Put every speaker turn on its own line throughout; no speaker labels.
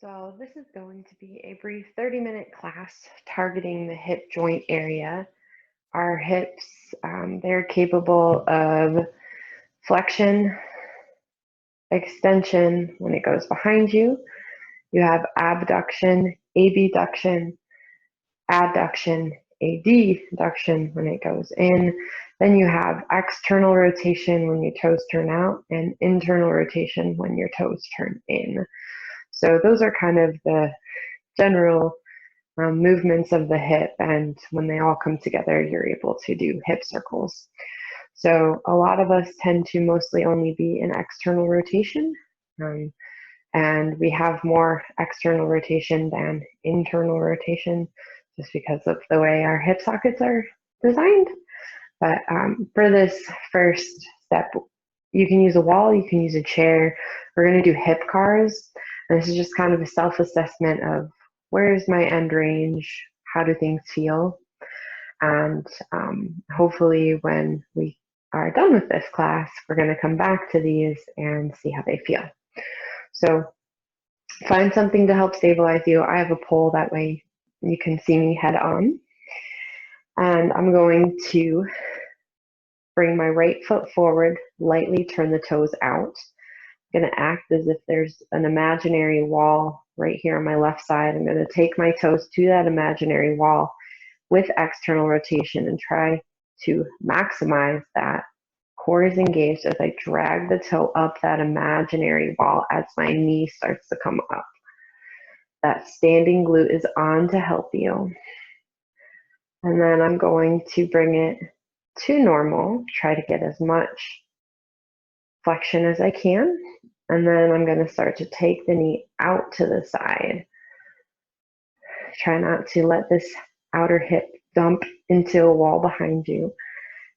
So this is going to be a brief 30-minute class targeting the hip joint area. Our hips, they're capable of flexion, extension when it goes behind you. You have abduction, abduction, adduction, adduction when it goes in. Then you have external rotation when your toes turn out and internal rotation when your toes turn in. So those are kind of the general movements of the hip, and when they all come together, you're able to do hip circles. So a lot of us tend to mostly only be in external rotation, and we have more external rotation than internal rotation just because of the way our hip sockets are designed. But for this first step, you can use a wall, you can use a chair. We're going to do hip cars. And this is just kind of a self-assessment of where's my end range, how do things feel, and hopefully when we are done with this class, we're going to come back to these and see how they feel. So find something to help stabilize you. I have a pole, that way you can see me head on. And I'm going to bring my right foot forward, lightly turn the toes out. I'm going to act as if there's an imaginary wall right here on my left side. I'm going to take my toes to that imaginary wall with external rotation and try to maximize that. Core is engaged as I drag the toe up that imaginary wall as my knee starts to come up. That standing glute is on to help you. And then I'm going to bring it to normal, try to get as much flexion as I can. And then I'm going to start to take the knee out to the side. Try not to let this outer hip dump into a wall behind you.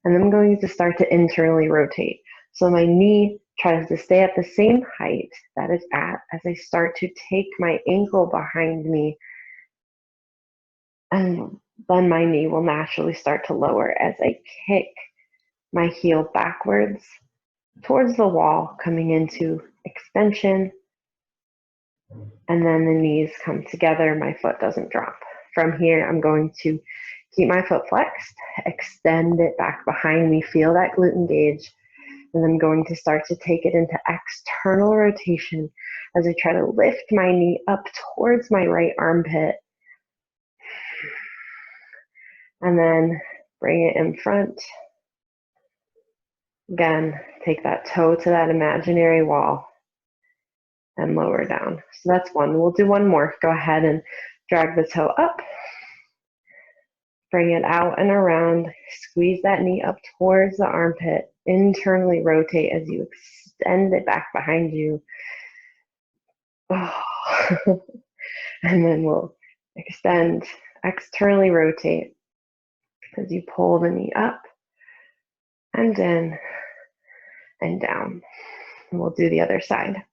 And I'm going to start to internally rotate. So my knee tries to stay at the same height that it's at as I start to take my ankle behind me. And then my knee will naturally start to lower as I kick my heel backwards towards the wall, coming into extension. And then the knees come together, my foot doesn't drop. From here, I'm going to keep my foot flexed, extend it back behind me, feel that glute engage, and I'm going to start to take it into external rotation as I try to lift my knee up towards my right armpit, and then bring it in front. Again, take that toe to that imaginary wall and lower down. So that's one. We'll do one more. Go ahead and drag the toe up. Bring it out and around. Squeeze that knee up towards the armpit. Internally rotate as you extend it back behind you. Oh. And then we'll extend, externally rotate as you pull the knee up and in and down. And we'll do the other side.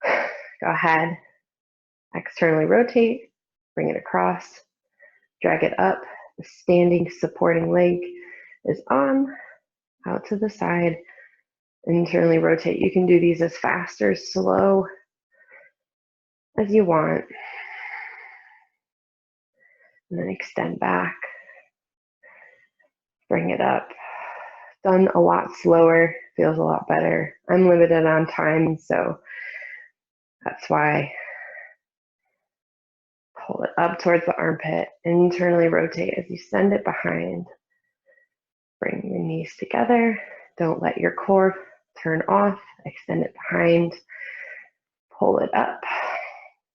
Go ahead, externally rotate, bring it across, drag it up. The standing supporting leg is on, out to the side, internally rotate. You can do these as fast or slow as you want. And then extend back, bring it up. Done a lot slower, feels a lot better. I'm limited on time, so that's why. Pull it up towards the armpit, internally rotate as you send it behind. Bring your knees together. Don't let your core turn off. Extend it behind. Pull it up.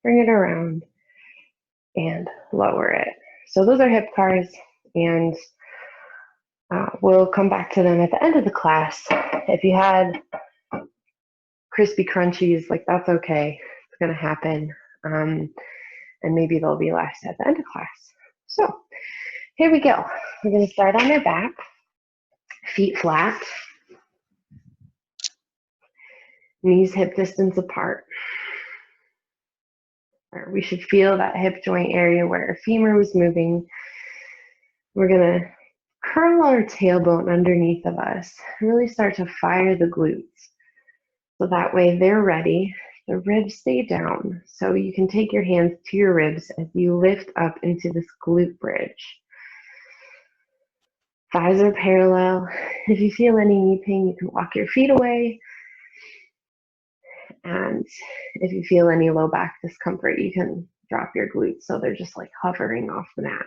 Bring it around and lower it. So those are hip cars, and we'll come back to them at the end of the class. If you had crispy crunchies, like that's okay. It's going to happen. And maybe they'll be less at the end of class. So here we go. We're going to start on our back, feet flat, knees hip distance apart. We should feel that hip joint area where our femur was moving. We're going to curl our tailbone underneath of us, really start to fire the glutes. So that way they're ready. the ribs stay down. So you can take your hands to your ribs as you lift up into this glute bridge. Thighs are parallel. If you feel any knee pain, you can walk your feet away. And if you feel any low back discomfort, you can drop your glutes so they're just like hovering off the mat.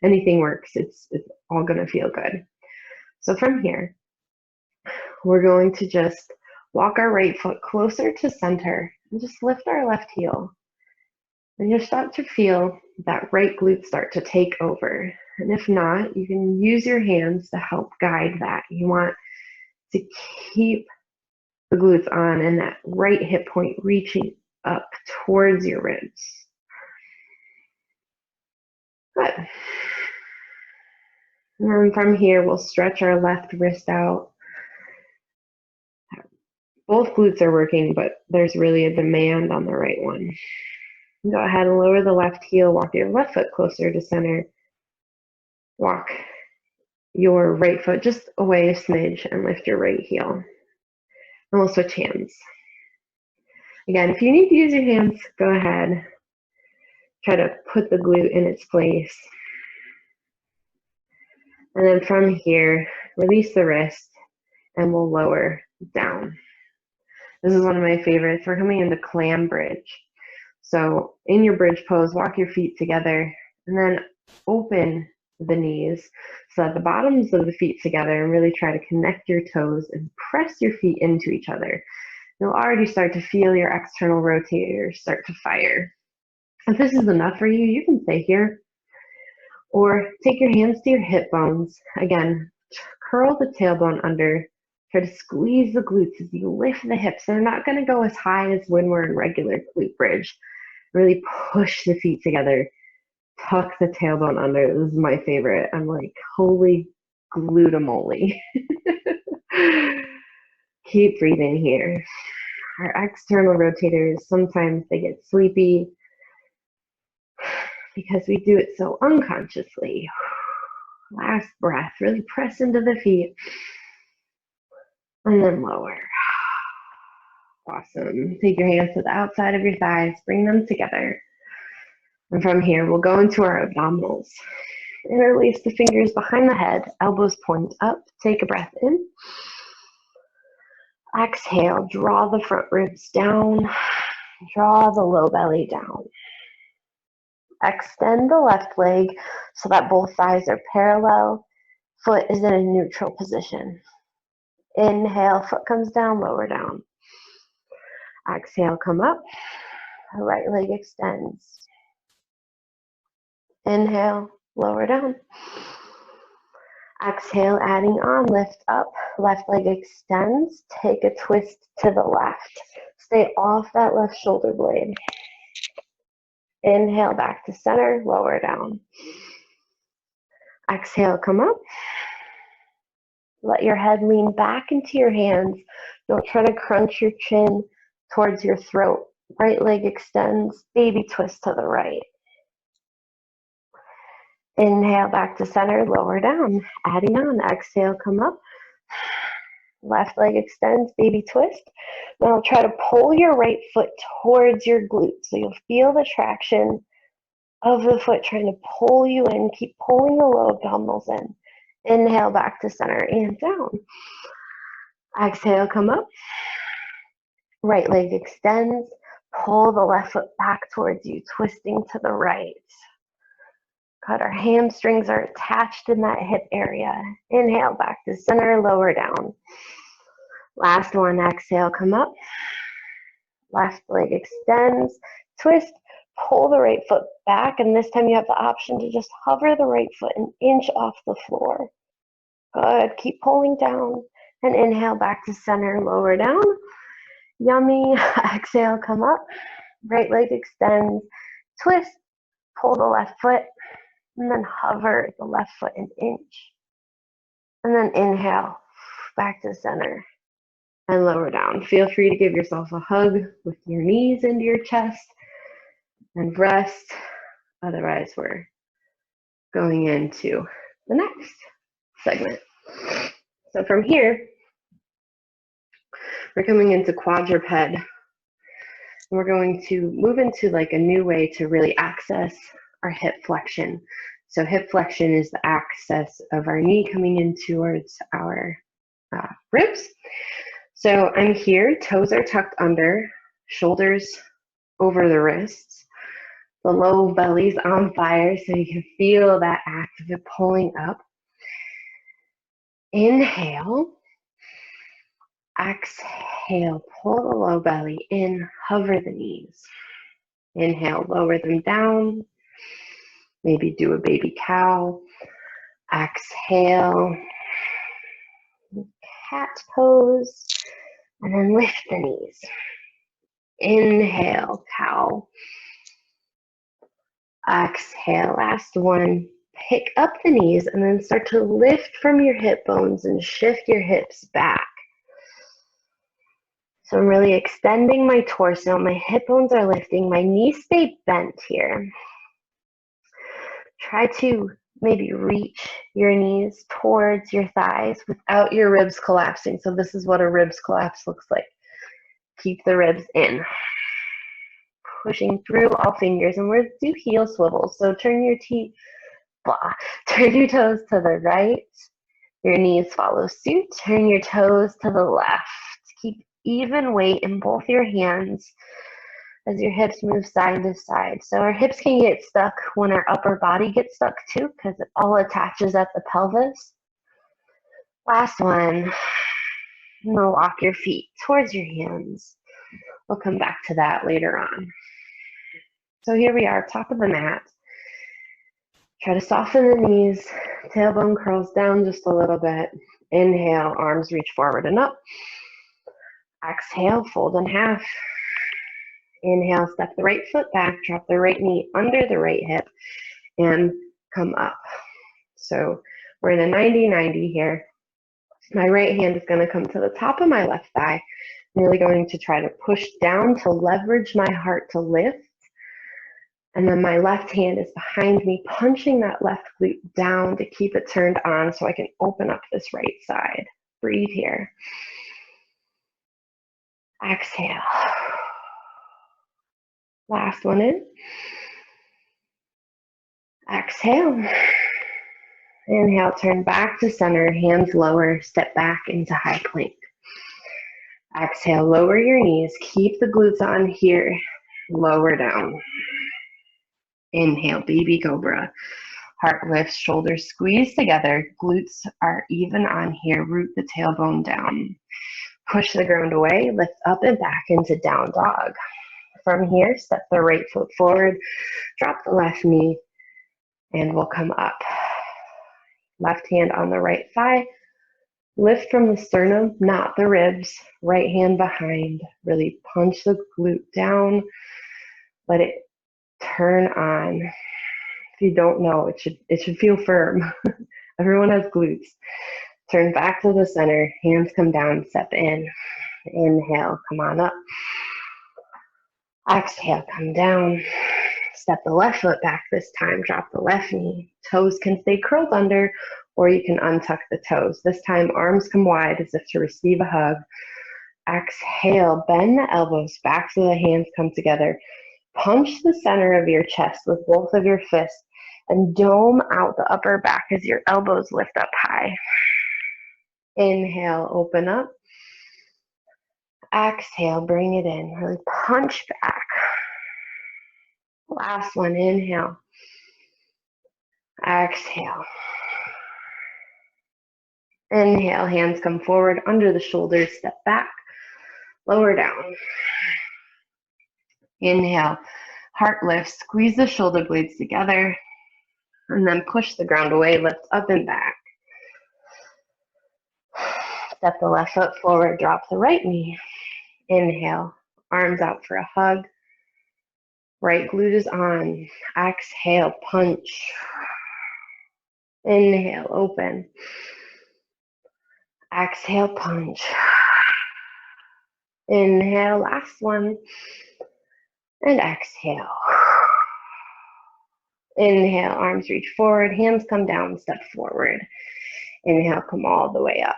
Anything works. It's all going to feel good. So from here, we're going to just walk our right foot closer to center and just lift our left heel. And you'll start to feel that right glute start to take over. And if not, you can use your hands to help guide that. You want to keep the glutes on and that right hip point reaching up towards your ribs. Good. And then from here, we'll stretch our left wrist out. Both glutes are working, but there's really a demand on the right one. Go ahead and lower the left heel, walk your left foot closer to center. Walk your right foot just away a smidge and lift your right heel. And we'll switch hands. Again, if you need to use your hands, go ahead. Try to put the glute in its place. And then from here, release the wrist and we'll lower down. This is one of my favorites. We're coming into clam bridge. So in your bridge pose, walk your feet together and then open the knees so that the bottoms of the feet together and really try to connect your toes and press your feet into each other. You'll already start to feel your external rotators start to fire. If this is enough for you, you can stay here or take your hands to your hip bones. Again, curl the tailbone under. Try to squeeze the glutes as you lift the hips. They're not going to go as high as when we're in regular glute bridge. Really push the feet together. Tuck the tailbone under. This is my favorite. I'm like, holy glutamole. Keep breathing here. Our external rotators, sometimes they get sleepy because we do it so unconsciously. Last breath. Really press into the feet. And then lower. Awesome. Take your hands to the outside of your thighs, bring them together. And from here, we'll go into our abdominals. Interlace the fingers behind the head, elbows point up. Take a breath in. Exhale, draw the front ribs down. Draw the low belly down. Extend the left leg so that both thighs are parallel. Foot is in a neutral position. Inhale, foot comes down, lower down. Exhale, come up. Right leg extends. Inhale, lower down. Exhale, adding on, lift up. Left leg extends. Take a twist to the left. Stay off that left shoulder blade. Inhale, back to center, lower down. Exhale, come up. Let your head lean back into your hands. Don't try to crunch your chin towards your throat. Right leg extends, baby twist to the right. Inhale, back to center, lower down. Adding on, exhale, come up. Left leg extends, baby twist. Now try to pull your right foot towards your glute. So you'll feel the traction of the foot trying to pull you in. Keep pulling the low abdominals in. Inhale, back to center and down. Exhale, come up. Right leg extends. Pull the left foot back towards you, twisting to the right. Good. Our hamstrings are attached in that hip area. Inhale, back to center, lower down. Last one, exhale, come up. Left leg extends, twist, pull the right foot back, and this time you have the option to just hover the right foot an inch off the floor. Good. Keep pulling down, and inhale, back to center, lower down. Yummy. Exhale, come up. Right leg extends, twist, pull the left foot, and then hover the left foot an inch. And then inhale, back to center, and lower down. Feel free to give yourself a hug with your knees into your chest and rest. Otherwise, we're going into the next segment. So from here, we're coming into quadruped. We're going to move into like a new way to really access our hip flexion. So hip flexion is the access of our knee coming in towards our ribs. So I'm here, toes are tucked under, shoulders over the wrists. The low belly's on fire, so you can feel that act of it pulling up. Inhale. Exhale, pull the low belly in, hover the knees. Inhale, lower them down. Maybe do a baby cow. Exhale, cat pose, and then lift the knees. Inhale, cow. Exhale, last one. Pick up the knees and then start to lift from your hip bones and shift your hips back. So I'm really extending my torso. My hip bones are lifting. My knees stay bent here. Try to maybe reach your knees towards your thighs without your ribs collapsing. So this is what a ribs collapse looks like. Keep the ribs in. Pushing through all fingers. And we're do heel swivels. So turn your turn your toes to the right. Your knees follow suit. Turn your toes to the left. Keep even weight in both your hands as your hips move side to side. So our hips can get stuck when our upper body gets stuck too, because it all attaches at the pelvis. Last one. Now walk your feet towards your hands. We'll come back to that later on. So here we are, top of the mat. Try to soften the knees. Tailbone curls down just a little bit. Inhale, arms reach forward and up. Exhale, fold in half. Inhale, step the right foot back, drop the right knee under the right hip, and come up. So we're in a 90-90 here. My right hand is going to come to the top of my left thigh. I'm really going to try to push down to leverage my heart to lift. And then my left hand is behind me, punching that left glute down to keep it turned on so I can open up this right side. Breathe here. Exhale. Last one in. Exhale. Inhale, turn back to center, hands lower, step back into high plank. Exhale, lower your knees, keep the glutes on here, lower down. Inhale, baby cobra. Heart lifts, shoulders squeeze together, glutes are even on here, root the tailbone down. Push the ground away, lift up and back into down dog. From here, step the right foot forward, drop the left knee, and we'll come up. Left hand on the right thigh, lift from the sternum, not the ribs, right hand behind. Really punch the glute down, let it turn on. If you don't know, it should feel firm. Everyone has glutes. Turn back to the center, hands come down, step in. Inhale, come on up. Exhale, come down. Step the left foot back this time, drop the left knee. Toes can stay curled under, or you can untuck the toes. This time, arms come wide as if to receive a hug. Exhale, bend the elbows back so the hands come together. Punch the center of your chest with both of your fists and dome out the upper back as your elbows lift up high. Inhale, open up. Exhale, bring it in. Really punch back. Last one, inhale. Exhale. Inhale, hands come forward, under the shoulders, step back, lower down. Inhale, heart lifts, squeeze the shoulder blades together, and then push the ground away, lift up and back. Step the left foot forward, drop the right knee. Inhale, arms out for a hug. Right glute is on. Exhale, punch. Inhale, open. Exhale, punch. Inhale, last one. And exhale. Inhale, arms reach forward, hands come down, step forward. Inhale, come all the way up.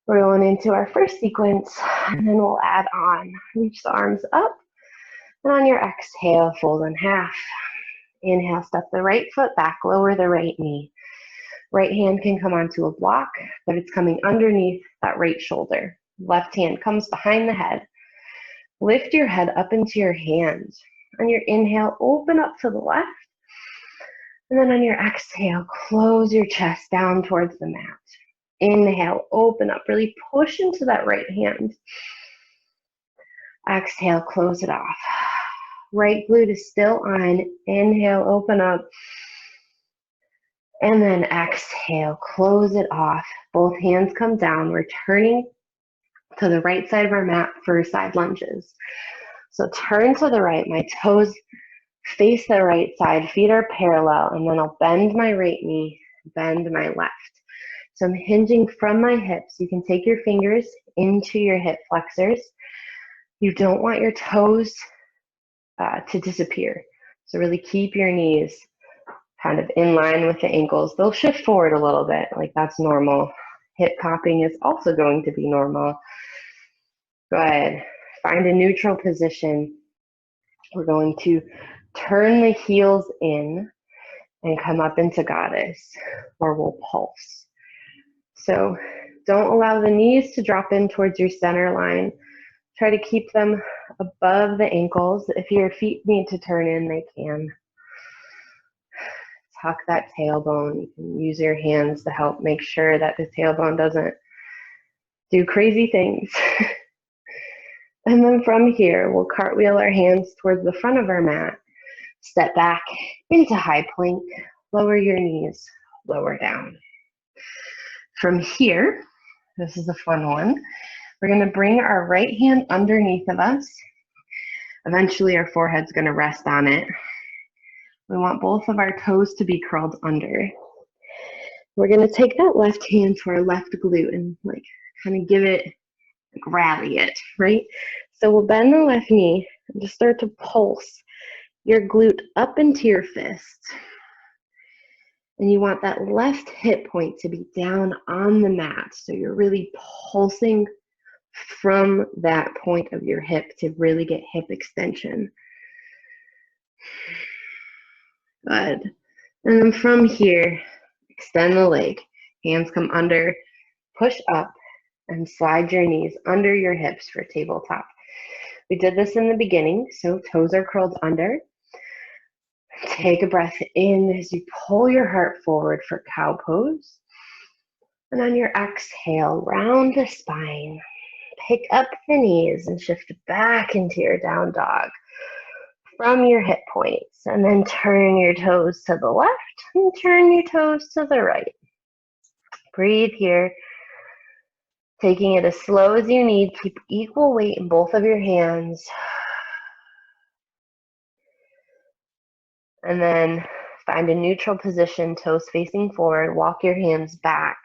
We're going into our first sequence, and then we'll add on. Reach the arms up, and on your exhale, fold in half. Inhale, step the right foot back, lower the right knee. Right hand can come onto a block, but it's coming underneath that right shoulder. Left hand comes behind the head. Lift your head up into your hands. On your inhale, open up to the left. And then on your exhale, close your chest down towards the mat. Inhale, open up, really push into that right hand. Exhale, close it off. Right glute is still on. Inhale, open up. And then exhale, close it off. Both hands come down. We're turning to the right side of our mat for side lunges. So turn to the right, my toes face the right side, feet are parallel, and then I'll bend my right knee, bend my left. So I'm hinging from my hips. You can take your fingers into your hip flexors. You don't want your toes to disappear. So really keep your knees kind of in line with the ankles. They'll shift forward a little bit, like that's normal. Hip popping is also going to be normal. Go ahead, find a neutral position. We're going to turn the heels in and come up into goddess, or we'll pulse. So don't allow the knees to drop in towards your center line. Try to keep them above the ankles. If your feet need to turn in, they can. Tuck that tailbone. You can use your hands to help make sure that the tailbone doesn't do crazy things. And then from here, we'll cartwheel our hands towards the front of our mat. Step back into high plank. Lower your knees, lower down. From here, this is a fun one. We're going to bring our right hand underneath of us. Eventually, our forehead's going to rest on it. We want both of our toes to be curled under. We're going to take that left hand to our left glute and like kind of give it, like rally it, right? So we'll bend the left knee and just start to pulse your glute up into your fist. And you want that left hip point to be down on the mat. So you're really pulsing from that point of your hip to really get hip extension. Good. And then from here, extend the leg. Hands come under, push up, and slide your knees under your hips for tabletop. We did this in the beginning, so toes are curled under. Take a breath in as you pull your heart forward for cow pose. And on your exhale, round the spine. Pick up the knees and shift back into your down dog from your hip points. And then turn your toes to the left and turn your toes to the right. Breathe here. Taking it as slow as you need. Keep equal weight in both of your hands. And then find a neutral position, toes facing forward. Walk your hands back,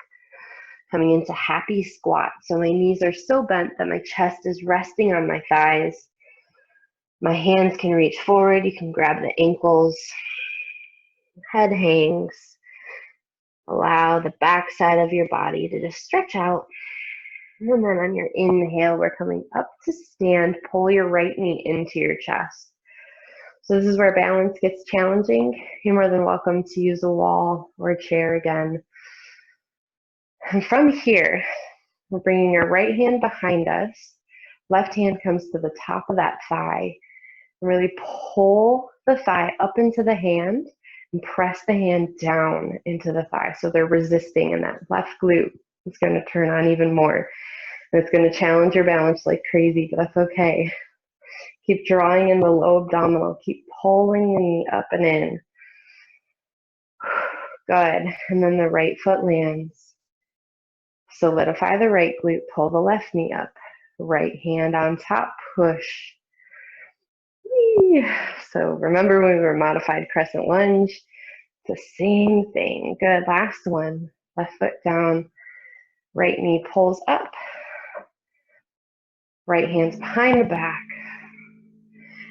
coming into happy squat. So my knees are so bent that my chest is resting on my thighs. My hands can reach forward. You can grab the ankles. Head hangs. Allow the back side of your body to just stretch out. And then on your inhale, we're coming up to stand. Pull your right knee into your chest. So this is where balance gets challenging. You're more than welcome to use a wall or a chair again. And from here, we're bringing our right hand behind us. Left hand comes to the top of that thigh. And really pull the thigh up into the hand and press the hand down into the thigh. So they're resisting, and that left glute is going to turn on even more. And it's going to challenge your balance like crazy, but that's okay. Keep drawing in the low abdominal. Keep pulling the knee up and in. Good. And then the right foot lands. Solidify the right glute. Pull the left knee up. Right hand on top. Push. So remember when we were modified crescent lunge? It's the same thing. Good. Last one. Left foot down. Right knee pulls up. Right hand's behind the back.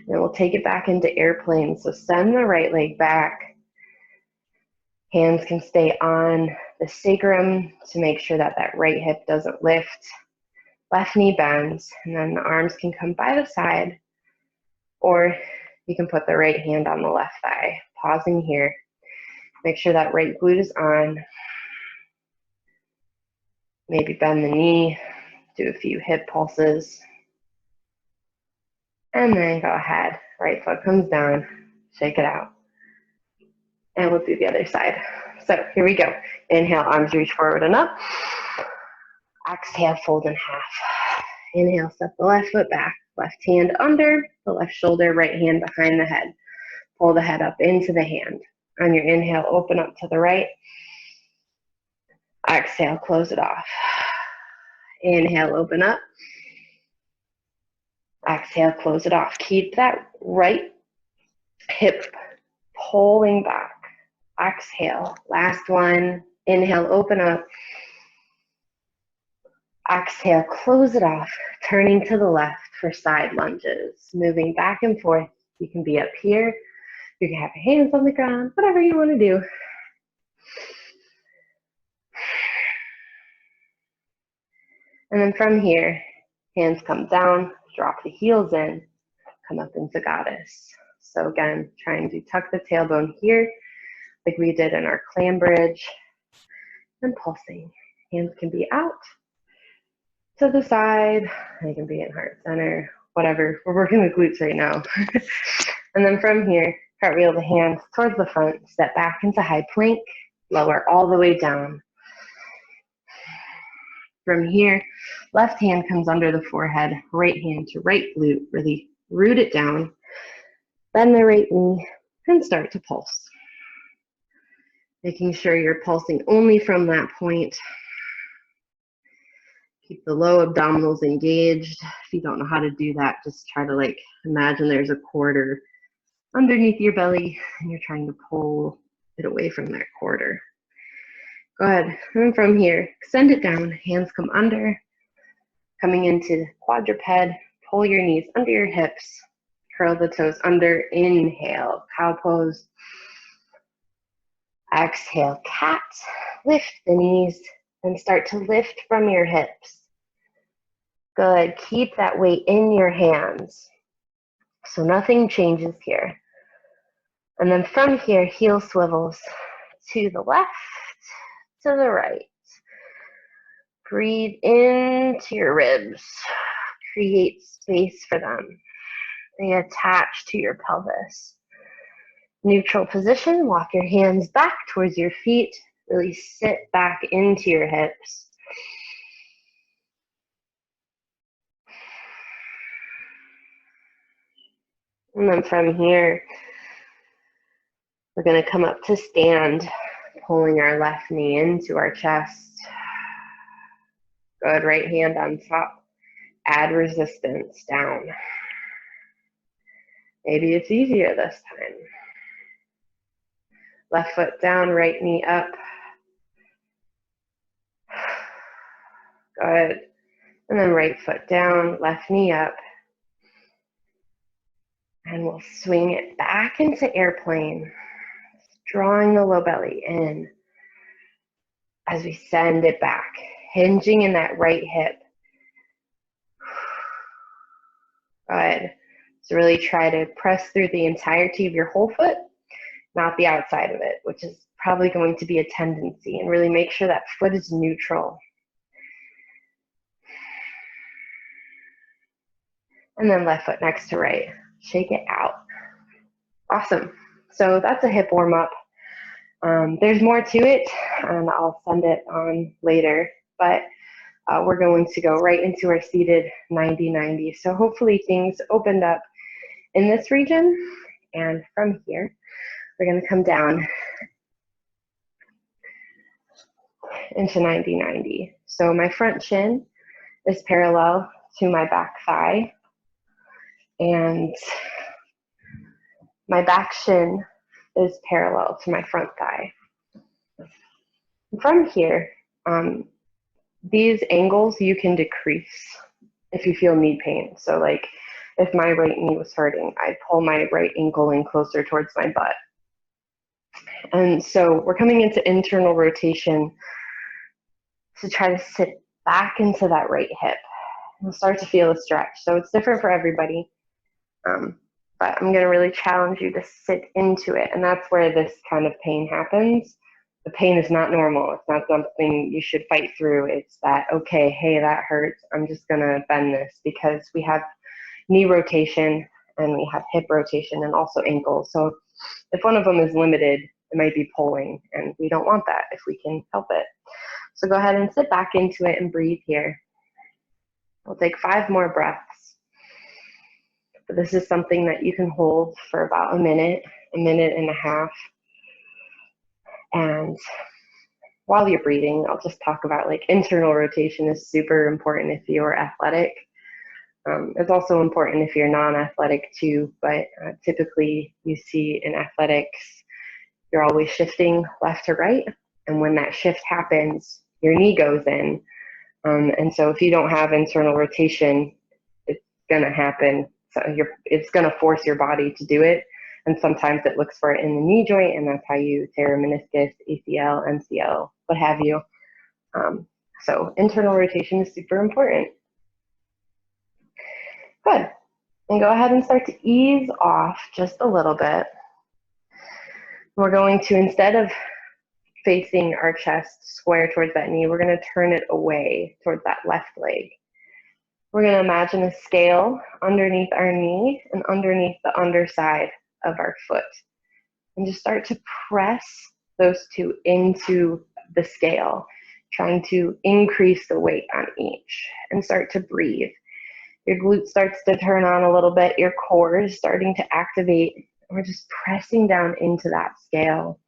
And we'll take it back into airplane. So send the right leg back. Hands can stay on the sacrum to make sure that that right hip doesn't lift. Left knee bends, and then the arms can come by the side, or you can put the right hand on the left thigh. Pausing here. Make sure that right glute is on. Maybe bend the knee, do a few hip pulses. And then go ahead. Right foot comes down, shake it out. And we'll do the other side. So here we go. Inhale, arms reach forward and up. Exhale, fold in half. Inhale, step the left foot back. Left hand under the left shoulder, right hand behind the head. Pull the head up into the hand. On your inhale, open up to the right. Exhale, close it off. Inhale, open up. Exhale, close it off. Keep that right hip pulling back. Exhale, last one. Inhale, open up. Exhale, close it off. Turning to the left for side lunges. Moving back and forth. You can be up here. You can have your hands on the ground, whatever you want to do. And then from here, hands come down, drop the heels in, come up into goddess. So again, trying to tuck the tailbone here, like we did in our clam bridge, and pulsing. Hands can be out to the side, they can be in heart center, whatever. We're working with glutes right now. And then from here, cartwheel the hands towards the front, step back into high plank, lower all the way down. From here, left hand comes under the forehead, right hand to right glute, really root it down. Bend the right knee and start to pulse. Making sure you're pulsing only from that point. Keep the low abdominals engaged. If you don't know how to do that, just try to imagine there's a quarter underneath your belly and you're trying to pull it away from that quarter. Go ahead, and then from here, extend it down, hands come under, coming into quadruped, pull your knees under your hips, curl the toes under, inhale, cow pose. Exhale, cat, lift the knees, and start to lift from your hips. Good, keep that weight in your hands, so nothing changes here. And then from here, heel swivels to the left, to the right. Breathe into your ribs. Create space for them. They attach to your pelvis. Neutral position, walk your hands back towards your feet. Really sit back into your hips. And then from here, we're going to come up to stand, pulling our left knee into our chest. Good, right hand on top. Add resistance down. Maybe it's easier this time. Left foot down, right knee up. Good. And then right foot down, left knee up. And we'll swing it back into airplane, drawing the low belly in as we send it back, hinging in that right hip. Good. So really try to press through the entirety of your whole foot, not the outside of it, which is probably going to be a tendency, and really make sure that foot is neutral. And then left foot next to right. Shake it out. Awesome. So that's a hip warm up. There's more to it, and I'll send it on later, but we're going to go right into our seated 90-90. So hopefully things opened up in this region, and from here, we're going to come down into 90-90. So my front shin is parallel to my back thigh, and my back shin is parallel to my front thigh. From here, these angles you can decrease if you feel knee pain. So if my right knee was hurting, I'd pull my right ankle in closer towards my butt. And so we're coming into internal rotation to try to sit back into that right hip and start to feel a stretch. So it's different for everybody. But I'm going to really challenge you to sit into it. And that's where this kind of pain happens. The pain is not normal. It's not something you should fight through. It's that, okay, hey, that hurts. I'm just going to bend this, because we have knee rotation and we have hip rotation and also ankles. So if one of them is limited, it might be pulling, and we don't want that if we can help it. So go ahead and sit back into it and breathe here. We'll take 5 more breaths. But this is something that you can hold for about a minute and a half. And while you're breathing, I'll just talk about, like, internal rotation is super important if you're athletic. It's also important if you're non-athletic too, but typically you see in athletics, you're always shifting left to right. And when that shift happens, your knee goes in. And so if you don't have internal rotation, it's gonna happen. So it's gonna force your body to do it. And sometimes it looks for it in the knee joint, and that's how you tear a meniscus, ACL, MCL, what have you. So internal rotation is super important. Good. And go ahead and start to ease off just a little bit. We're going to, instead of facing our chest square towards that knee, we're going to turn it away towards that left leg. We're going to imagine a scale underneath our knee and underneath the underside of our foot. And just start to press those two into the scale, trying to increase the weight on each, and start to breathe. Your glute starts to turn on a little bit. Your core is starting to activate. We're just pressing down into that scale.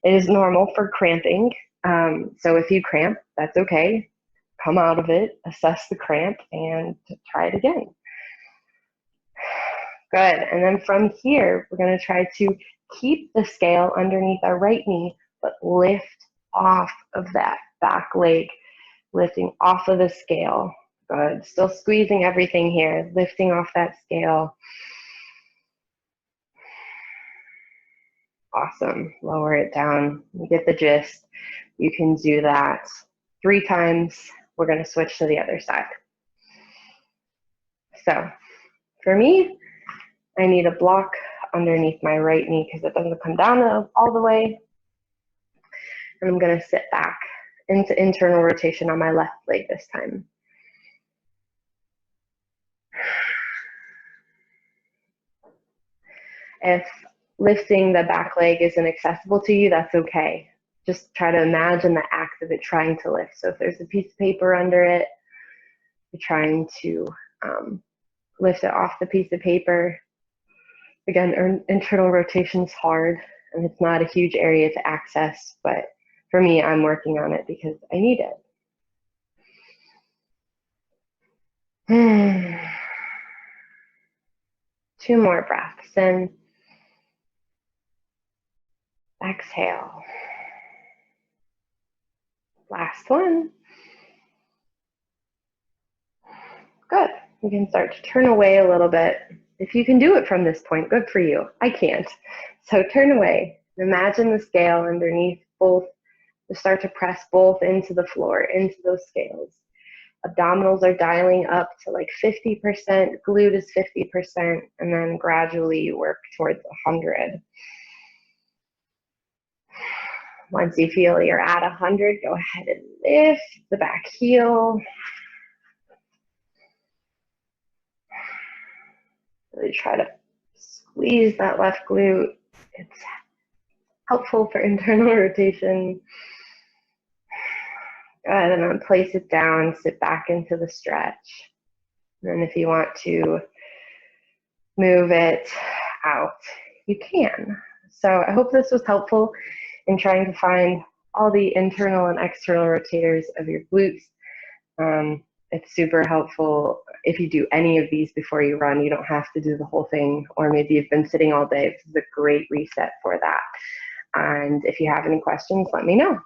It is normal for cramping. So if you cramp, that's okay. Come out of it, assess the cramp, and try it again. Good. And then from here, we're going to try to keep the scale underneath our right knee, but lift off of that back leg, lifting off of the scale. Good. Still squeezing everything here, lifting off that scale. Awesome. Lower it down. You get the gist. You can do that 3 times. We're going to switch to the other side. So for me, I need a block underneath my right knee because it doesn't come down all the way. And I'm going to sit back into internal rotation on my left leg this time. If lifting the back leg isn't accessible to you, that's okay. Just try to imagine the act of it trying to lift. So if there's a piece of paper under it, you're trying to lift it off the piece of paper. Again, internal rotation is hard, and it's not a huge area to access, but for me, I'm working on it because I need it. 2 more breaths in. Exhale. Last one. Good. You can start to turn away a little bit. If you can do it from this point, good for you. I can't. So turn away. Imagine the scale underneath both. Just start to press both into the floor, into those scales. Abdominals are dialing up to like 50%, glute is 50%, and then gradually work towards 100. Once you feel you're at 100, go ahead and lift the back heel. Really try to squeeze that left glute. It's helpful for internal rotation. Go ahead and then place it down, sit back into the stretch. And then if you want to move it out, you can. So I hope this was helpful in trying to find all the internal and external rotators of your glutes. It's super helpful if you do any of these before you run. You don't have to do the whole thing, or maybe you've been sitting all day. This is a great reset for that. And if you have any questions, let me know.